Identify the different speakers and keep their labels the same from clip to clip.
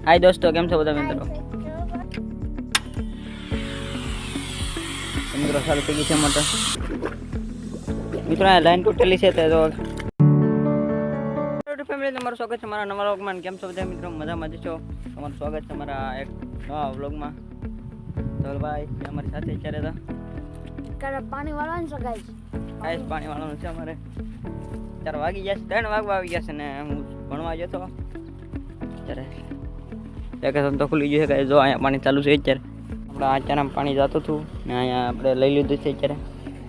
Speaker 1: हाय दोस्तों, केम छो બધા મિત્રો? મિત્રો ચાલુ થઈ ગઈ છે મોટર. મિત્રો આ લાઈન તૂટેલી છે તે તો ફેમિલી તમારું સ્વાગત છે મારા નવા વ્લોગમાં. કેમ છો બધા મિત્રો? મજામાં જ છો? તમારું સ્વાગત છે મારા એક નવા વ્લોગમાં. ધવલભાઈ અમારી સાથે અત્યારે તો
Speaker 2: પાણી વાળવાનું છે ગાઈસ.
Speaker 1: પાણી વાળવાનું છે અમારે. 4 વાગી ગયા છે, 3 વાગવા આવી ગયા છે ને હું ભણવા ગયો તો અત્યારે વેકેશન તો ખુલી ગયું છે. જો અહીંયા પાણી ચાલુ છે અત્યારે. આપણે આચારામાં પાણી જતું હતું ને અહીંયા આપણે લઈ લીધું છે અત્યારે.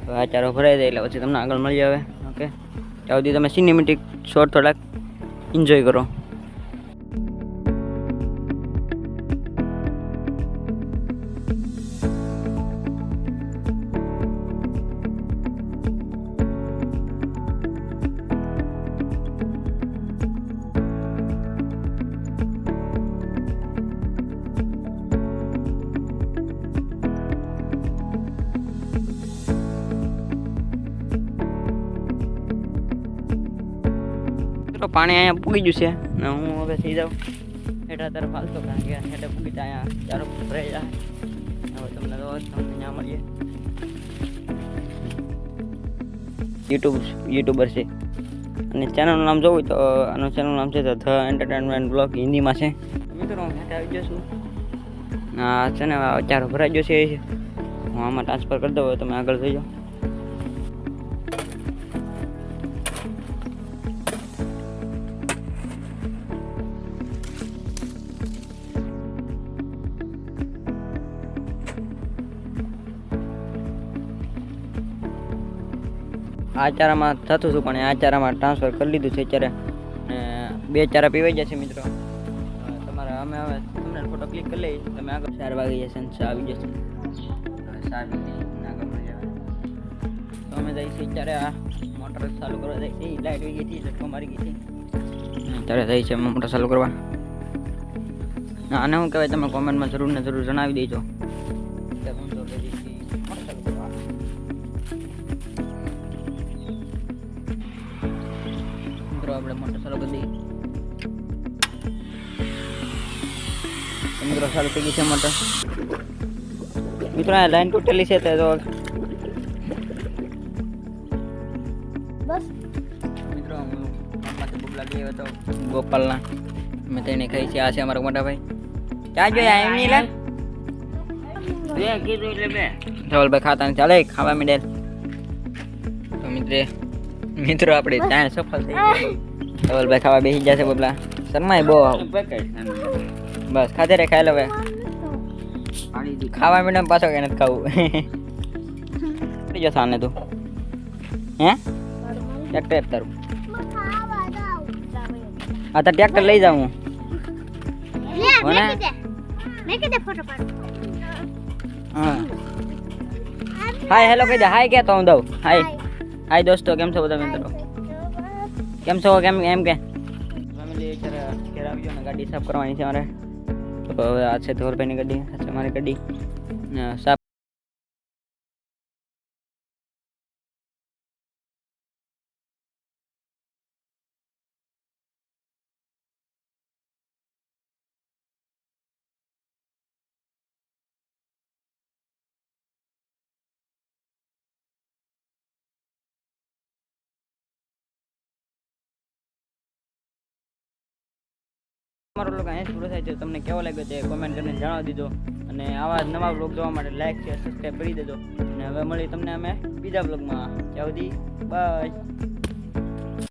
Speaker 1: તો આચારો ભરાઈ જાય એટલે પછી તમને આગળ મળી આવે. ઓકે, ત્યાં સુધી તમે સિનેમેટિક શોટ થોડાક એન્જોય કરો. પાણી અહીંયા પૂગી ગયું છે ને હું હવે થઈ જાઉં હેઠા તરફ હાલતો, કારણ કે હેઠે પૂગી જાય અહીંયા ચારો ભરાઈ જાય. હવે તમને તો ત્યાં મળીએ. યુટ્યુબર છે અને ચેનલનું નામ જોવું તો આનું ચેનલનું નામ છે તો ધ એન્ટરટેનમેન્ટ બ્લોગ, હિન્દીમાં છે. મિત્રો હું હેઠે આવી જશું. હા છે ને, ચારો ભરાઈ ગયો છે. હું આમાં ટ્રાન્સફર કરી દઉં, તમે આગળ થઈ જાઓ. આ ચારામાં થતું હતું પણ આ ચારામાં ટ્રાન્સફર કરી લીધું છે અત્યારે ને 2 ચારા પીવાઈ જશે. મિત્રો તમારે અમે હવે તમને ફોટો ક્લિક કરી લઈએ. તમે આગળ 4 વાગી જશે ને 6 આવી જશે. 7 આગળ મળી આવે તો અમે જઈએ છીએ અત્યારે. આ મોટર ચાલુ કરવા જાય છે. લાઇટ વહી ગઈ હતી, ઝટકો મારી ગઈ હતી. અત્યારે જઈએ છીએ મોટર ચાલુ કરવા. આને શું કહેવાય તમે કોમેન્ટમાં જરૂર ને જરૂર જણાવી દેજો. આપણે મોટર ચાલુ કરી દઈએ. મિત્રો ચાલુ થઈ ગઈ છે મોટર. મિત્રો આ લાઈન તૂટેલી છે તે તો
Speaker 2: બસ
Speaker 1: મિત્રો હું ગામમાંથી બબલા લઈ આવ્યો તો ગોપાલના. મેં તેને ખાઈ છે. આ છે અમારા મોટા ભાઈ. ક્યાં જોયા એમ નહીં લે કીધું એટલે બે ધવલભાઈ ખાતા નથી. ચાલે ખાવા માંડે તો મિત્રો આપણે ત્યાં સફળ થઈ ગયા. ધવલભાઈ ખાવા બેસી ગયા છે. બબલા શર્માય બહુ. બસ ખાતે રે, ખાઈ લો. હવે ખાવા માંડે પાછો કઈ નથી ખાવું. જશે આને તું હે ટ્રેક્ટર તારું? હા તો ટ્રેક્ટર લઈ જાઉં હું. હા હાય હેલો કહી દે. હાય કહેતો હું દઉં. હાય દોસ્તો, કેમ છો બધા મિત્રો? કેમ છો? કેમ એમ કે ફેમિલી અત્યારે ઘેર આવી ગયો ને ગાડી સાફ કરવાની છે મારે. તો હવે આ છે ધોરભાઈની ગાડી, આ છે મારી ગાડી સાફ. તમારો લોકો અહીંયા પૂરો થાય છે. તમને કેવો લાગ્યો તે કોમેન્ટ કરીને જણાવી દીધો. અને આવા નવા બ્લોગ જોવા માટે લાઈક શેર સબસ્ક્રાઈબ કરી દેજો. અને હવે મળી તમને અમે બીજા બ્લોગમાં. ત્યાં સુધી બાય.